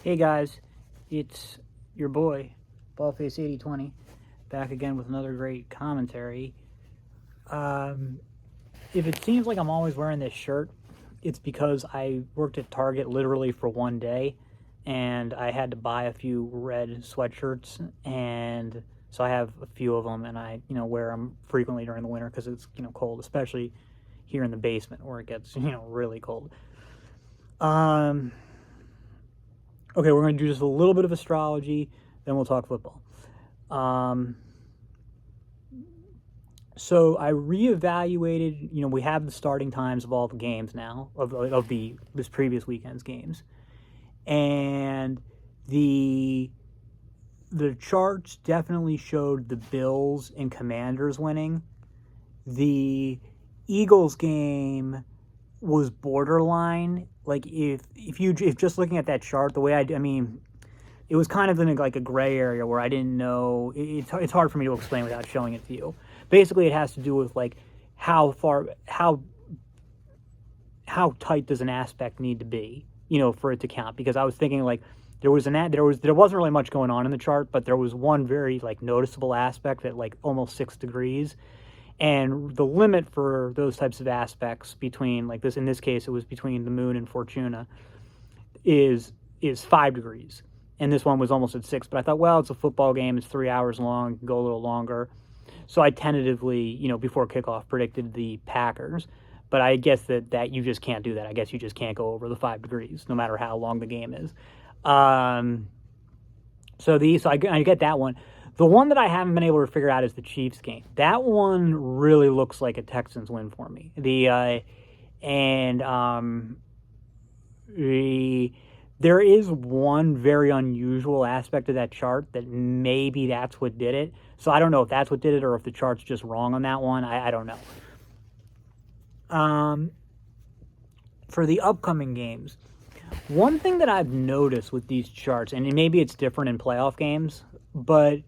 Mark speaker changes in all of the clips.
Speaker 1: Hey guys, it's your boy, Ballface8020, back again with another great commentary. If it seems like I'm always wearing this shirt, it's because I worked at Target literally for one day, and I had to buy a few red sweatshirts, and so I have a few of them, and I wear them frequently during the winter because it's cold, especially here in the basement where it gets really cold. Okay, we're going to do just a little bit of astrology, then we'll talk football. So I reevaluated. We have the starting times of all the games now of this previous weekend's games, and the charts definitely showed the Bills and Commanders winning. The Eagles game was borderline. Like if just looking at that chart, the way I mean, it was kind of in a gray area where I didn't know. It's hard for me to explain without showing it to you. Basically, it has to do with how tight does an aspect need to be, for it to count. Because I was thinking there wasn't really much going on in the chart, but there was one very noticeable aspect at almost 6 degrees. And the limit for those types of aspects between in this case, it was between the moon and Fortuna, is 5 degrees. And this one was almost at 6. But I thought, well, it's a football game. It's 3 hours long. It can go a little longer. So I tentatively, before kickoff, predicted the Packers. But I guess that you just can't do that. I guess you just can't go over the 5 degrees, no matter how long the game is. So I get that one. The one that I haven't been able to figure out is the Chiefs game. That one really looks like a Texans win for me. There is one very unusual aspect of that chart that maybe that's what did it. So I don't know if that's what did it or if the chart's just wrong on that one. I don't know. For the upcoming games, one thing that I've noticed with these charts, and maybe it's different in playoff games, but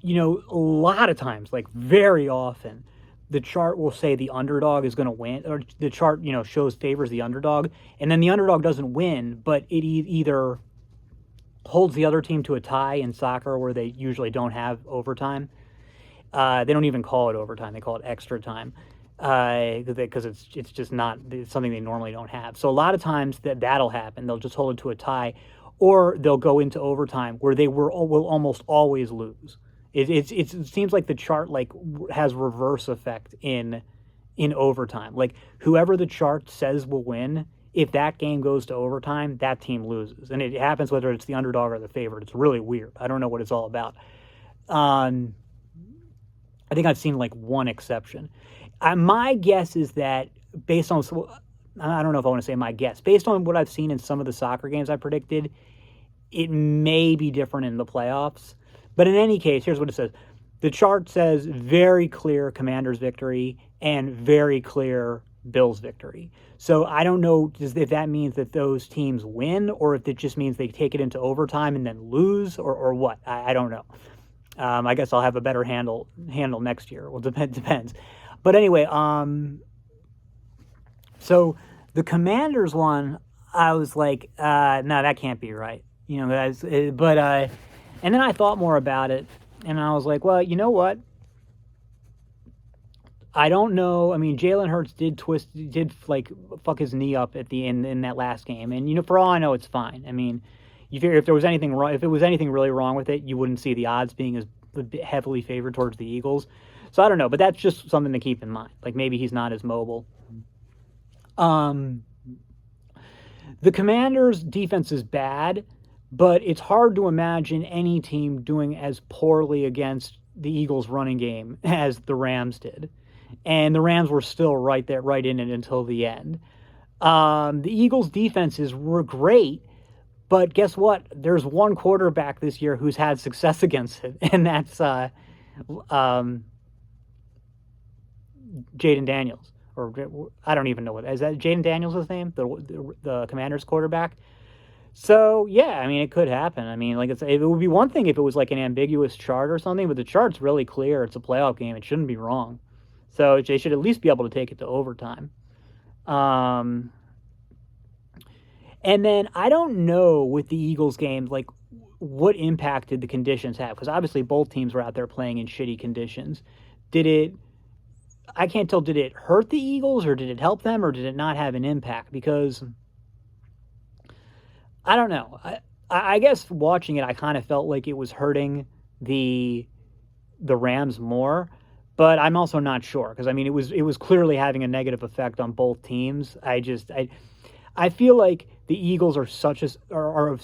Speaker 1: a lot of times, very often, the chart will say the underdog is going to win, or the chart favors the underdog, and then the underdog doesn't win, but it either holds the other team to a tie in soccer, where they usually don't have overtime. They don't even call it overtime; they call it extra time, because it's just not something they normally don't have. So a lot of times that'll happen. They'll just hold it to a tie, or they'll go into overtime where they will almost always lose. It seems like the chart has reverse effect in overtime. Whoever the chart says will win, if that game goes to overtime, that team loses, and it happens whether it's the underdog or the favorite. It's really weird. I don't know what it's all about. I think I've seen one exception. My guess is that based on, I don't know if I want to say my guess, based on what I've seen in some of the soccer games I predicted, it may be different in the playoffs. But in any case, here's what it says. The chart says very clear Commanders victory and very clear Bills victory. So I don't know if that means that those teams win or if it just means they take it into overtime and then lose or what. I don't know. I guess I'll have a better handle next year. Well, depends. But anyway, so the Commanders one, I was like, no, that can't be right. Guys, but and then I thought more about it, and I was like, well, you know what? I don't know. I mean, Jalen Hurts did fuck his knee up at the end in that last game, and for all I know, it's fine. I mean, you figure if there was anything wrong, if it was anything really wrong with it, you wouldn't see the odds being as heavily favored towards the Eagles. So I don't know, but that's just something to keep in mind. Maybe he's not as mobile. The Commanders' defense is bad, but it's hard to imagine any team doing as poorly against the Eagles' running game as the Rams did. And the Rams were still right in it until the end. The Eagles' defenses were great, but guess what? There's one quarterback this year who's had success against it, and that's Jaden Daniels. Or I don't even know what is that. Jaden Daniels' his name, the Commanders' quarterback. So yeah, I mean, it could happen. I mean, it would be one thing if it was an ambiguous chart or something, but the chart's really clear. It's a playoff game. It shouldn't be wrong. So they should at least be able to take it to overtime. And then I don't know with the Eagles game, like what impact did the conditions have? Because obviously both teams were out there playing in shitty conditions. Did it? I can't tell. Did it hurt the Eagles, or did it help them, or did it not have an impact? Because I don't know. I guess watching it, I kind of felt like it was hurting the Rams more, but I'm also not sure because I mean it was clearly having a negative effect on both teams. I feel like the Eagles are are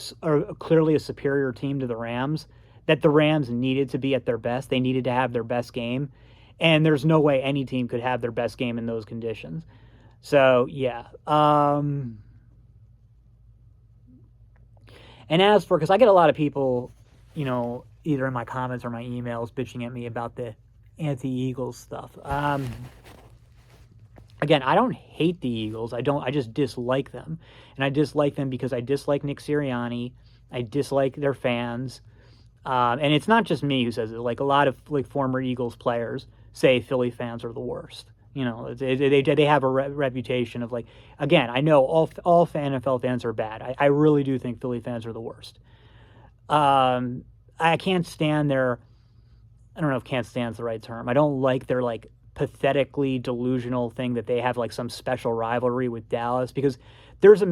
Speaker 1: clearly a superior team to the Rams. That the Rams needed to be at their best. They needed to have their best game, and there's no way any team could have their best game in those conditions. So yeah. And as for, because I get a lot of people, either in my comments or my emails bitching at me about the anti-Eagles stuff. Again, I don't hate the Eagles. I just dislike them. And I dislike them because I dislike Nick Sirianni. I dislike their fans. And it's not just me who says it. Like a lot of like former Eagles players say Philly fans are the worst. They have a reputation of like, again, I know all NFL fans are bad. I really do think Philly fans are the worst. I can't stand their, I don't know if can't stand is the right term. I don't like their like pathetically delusional thing that they have like some special rivalry with Dallas, because there's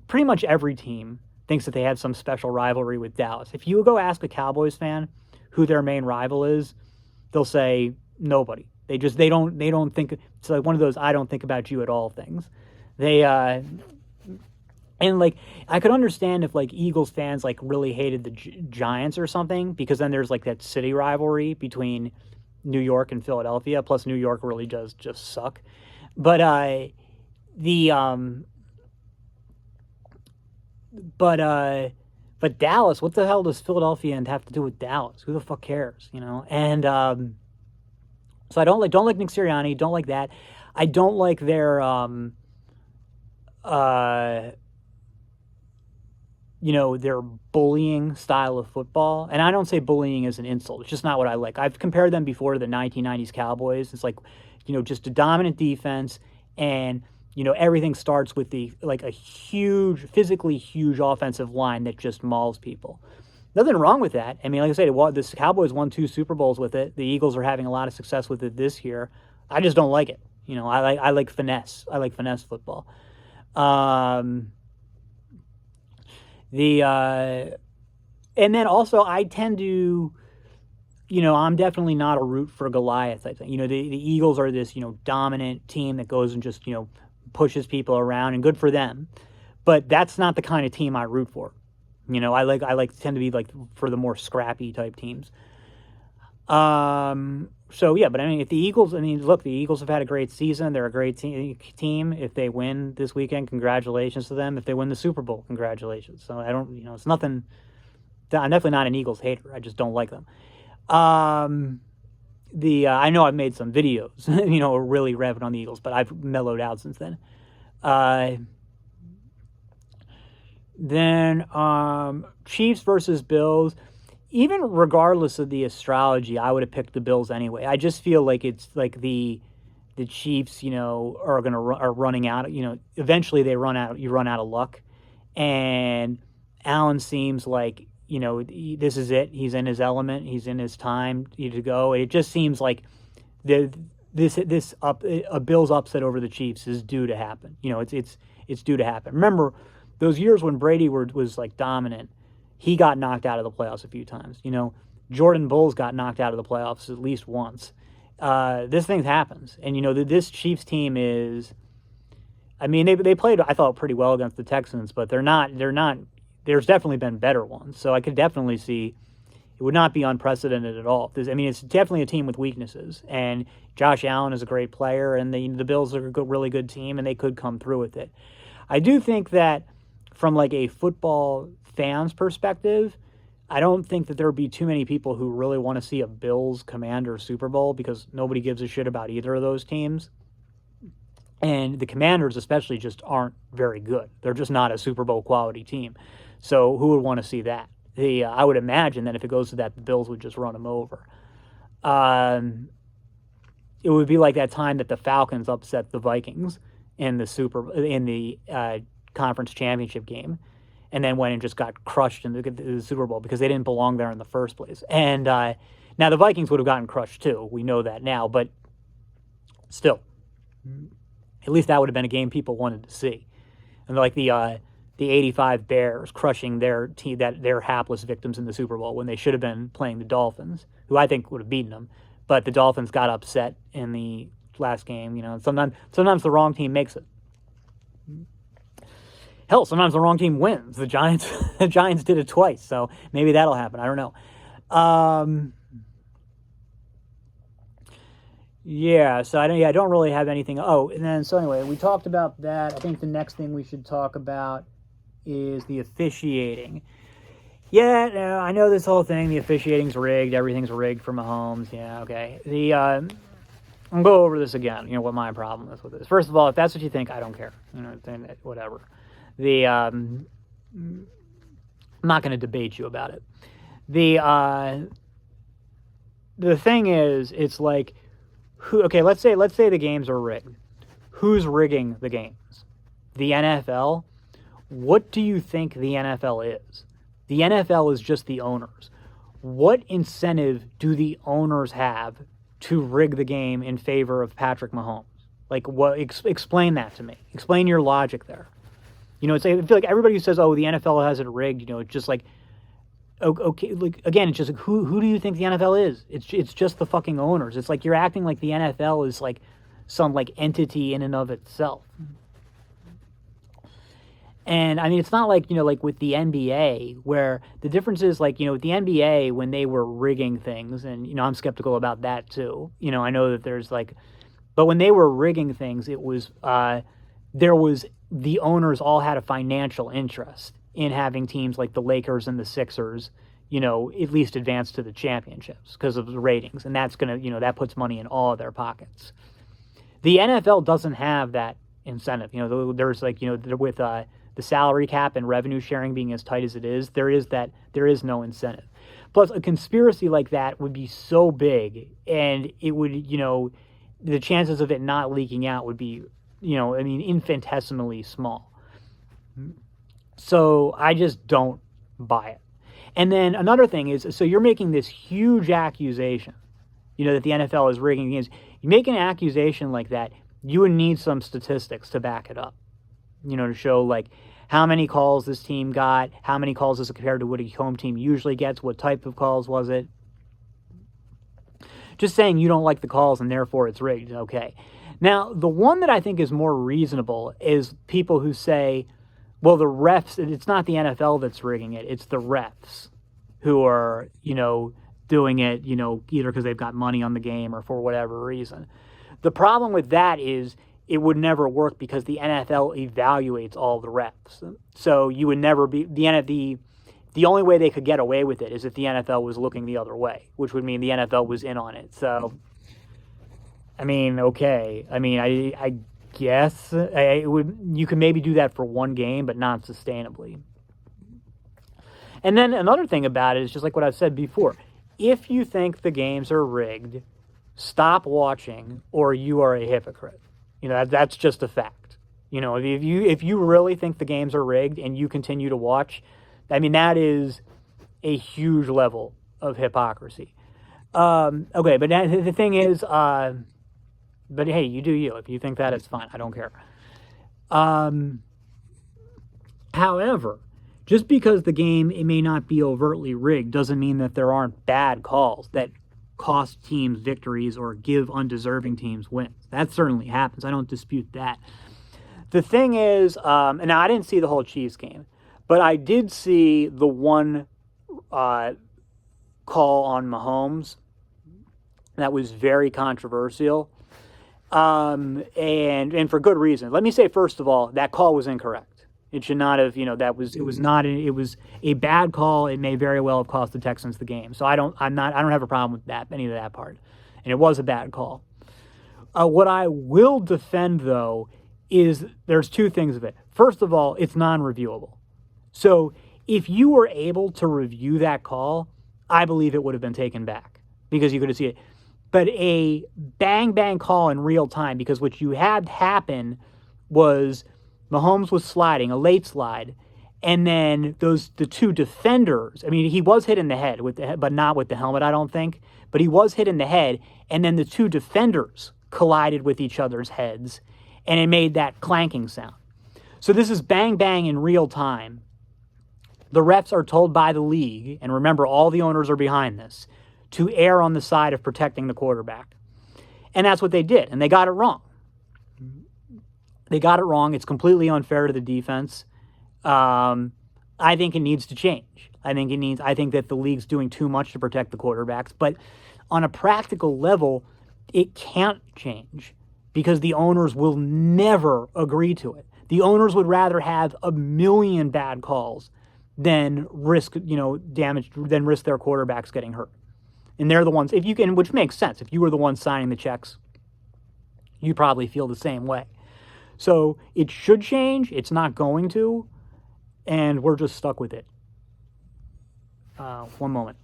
Speaker 1: pretty much every team thinks that they have some special rivalry with Dallas. If you go ask a Cowboys fan who their main rival is, they'll say nobody. They don't think. It's like one of those I don't think about you at all things. They and like I could understand if like Eagles fans like really hated the Giants or something, because then there's like that city rivalry between New York and Philadelphia. Plus New York really does just suck. But the but Dallas, what the hell does Philadelphia have to do with Dallas? Who the fuck cares, And so I don't like Nick Sirianni, don't like that. I don't like their their bullying style of football. And I don't say bullying as an insult. It's just not what I like. I've compared them before to the 1990s Cowboys. It's like, just a dominant defense, and everything starts with a physically huge offensive line that just mauls people. Nothing wrong with that. I mean, like I said, the Cowboys won 2 Super Bowls with it. The Eagles are having a lot of success with it this year. I just don't like it. I like finesse. I like finesse football. And then also I tend to, I'm definitely not a root for Goliath. I think, the Eagles are this, dominant team that goes and just, pushes people around, and good for them. But that's not the kind of team I root for. I tend to be like for the more scrappy type teams. So yeah, but I mean, if the Eagles, look, the Eagles have had a great season. They're a great team. If they win this weekend, congratulations to them. If they win the Super Bowl, congratulations. So I don't, it's nothing. I'm definitely not an Eagles hater. I just don't like them. I know I've made some videos, really revving on the Eagles, but I've mellowed out since then. Then Chiefs versus Bills. Even regardless of the astrology, I would have picked the Bills anyway. I just feel like it's like the Chiefs, are running out. Eventually they run out. You run out of luck, and Allen seems like this is it. He's in his element. He's in his time to go. It just seems like a Bills upset over the Chiefs is due to happen. It's due to happen. Remember those years when Brady was like dominant. He got knocked out of the playoffs a few times. Jordan Bulls got knocked out of the playoffs at least once. This thing happens. And, this Chiefs team is, they played, I thought, pretty well against the Texans, but they're not, there's definitely been better ones. So I could definitely see it would not be unprecedented at all. It's definitely a team with weaknesses. And Josh Allen is a great player, and the Bills are a really good team, and they could come through with it. I do think that from like a football fans perspective, I don't think that there would be too many people who really want to see a Bills Commanders Super Bowl, because nobody gives a shit about either of those teams. And the Commanders especially just aren't very good. They're just not a Super Bowl quality team. So who would want to see that? I would imagine that if it goes to that, the Bills would just run them over. It would be like that time that the Falcons upset the Vikings in the conference championship game, and then went and just got crushed in the Super Bowl because they didn't belong there in the first place. And now the Vikings would have gotten crushed too. We know that now, but still, at least that would have been a game people wanted to see. And like the '85 Bears crushing their team, their hapless victims in the Super Bowl when they should have been playing the Dolphins, who I think would have beaten them, but the Dolphins got upset in the last game. Sometimes the wrong team makes it. Hell, sometimes the wrong team wins. The Giants did it twice, so maybe that'll happen. I don't know. Yeah, so I don't really have anything. Oh, and then so anyway, we talked about that. I think the next thing we should talk about is the officiating. Yeah, no, I know this whole thing. The officiating's rigged. Everything's rigged for Mahomes. Yeah, okay. I'll go over this again. What my problem is with this. First of all, if that's what you think, I don't care. Whatever. I'm not going to debate you about it. The thing is, it's like, let's say the games are rigged. Who's rigging the games? The NFL? What do you think the NFL is? The NFL is just the owners. What incentive do the owners have to rig the game in favor of Patrick Mahomes? Like, what? Explain that to me. Explain your logic there. I feel like everybody who says, "Oh, the NFL has it rigged," it's just like, okay, like again, it's just like, who do you think the NFL is? It's just the fucking owners. It's like you're acting like the NFL is like some like entity in and of itself. And I mean, it's not like, like with the NBA, where the difference is like, with the NBA, when they were rigging things, and, I'm skeptical about that too. I know that there's like, but when they were rigging things, it was, the owners all had a financial interest in having teams like the Lakers and the Sixers, at least advance to the championships because of the ratings. And that's going to, that puts money in all of their pockets. The NFL doesn't have that incentive. There's like, with, the salary cap and revenue sharing being as tight as it is, there is no incentive. Plus, a conspiracy like that would be so big, and it would, the chances of it not leaking out would be, infinitesimally small. So I just don't buy it. And then another thing is, so you're making this huge accusation, that the NFL is rigging games. You make an accusation like that, you would need some statistics to back it up. To show like how many calls this team got, how many calls is it compared to what a home team usually gets, what type of calls was it. Just saying you don't like the calls and therefore it's rigged, okay. Now, the one that I think is more reasonable is people who say, well, the refs, it's not the NFL that's rigging it, it's the refs who are, doing it, either because they've got money on the game or for whatever reason. The problem with that is it would never work because the NFL evaluates all the refs. So you would never be the only way they could get away with it is if the NFL was looking the other way, which would mean the NFL was in on it. So, I mean, okay. I mean, I guess you could maybe do that for one game, but not sustainably. And then another thing about it is just like what I've said before. If you think the games are rigged, stop watching or you are a hypocrite. That's just a fact. If you really think the games are rigged and you continue to watch, I mean, that is a huge level of hypocrisy. Okay, but the thing is, but hey, you do you. If you think that, it's fine. I don't care. However, just because the game, it may not be overtly rigged doesn't mean that there aren't bad calls that cost teams victories or give undeserving teams wins. That certainly happens. I don't dispute that. The thing is, and now I didn't see the whole Chiefs game, but I did see the one call on Mahomes that was very controversial, and for good reason. Let me say, first of all, that call was incorrect. It should not have, it was a bad call. It may very well have cost the Texans the game. So I don't have a problem with that, any of that part. And it was a bad call. What I will defend, though, is there's two things of it. First of all, it's non-reviewable. So if you were able to review that call, I believe it would have been taken back because you could have seen it. But a bang call in real time, because what you had happen was Mahomes was sliding, a late slide, and then the two defenders. I mean, he was hit in the head but not with the helmet, I don't think. But he was hit in the head, and then the two defenders collided with each other's heads, and it made that clanking sound. So this is bang bang in real time. The refs are told by the league, and remember, all the owners are behind this, to err on the side of protecting the quarterback. And that's what they did, and they got it wrong. They got it wrong. It's completely unfair to the defense. I think it needs to change. I think that the league's doing too much to protect the quarterbacks. But on a practical level, it can't change because the owners will never agree to it. The owners would rather have a million bad calls than risk, damage, than risk their quarterbacks getting hurt. And they're the ones, which makes sense. If you were the one signing the checks, you probably feel the same way. So it should change. It's not going to, and we're just stuck with it. One moment.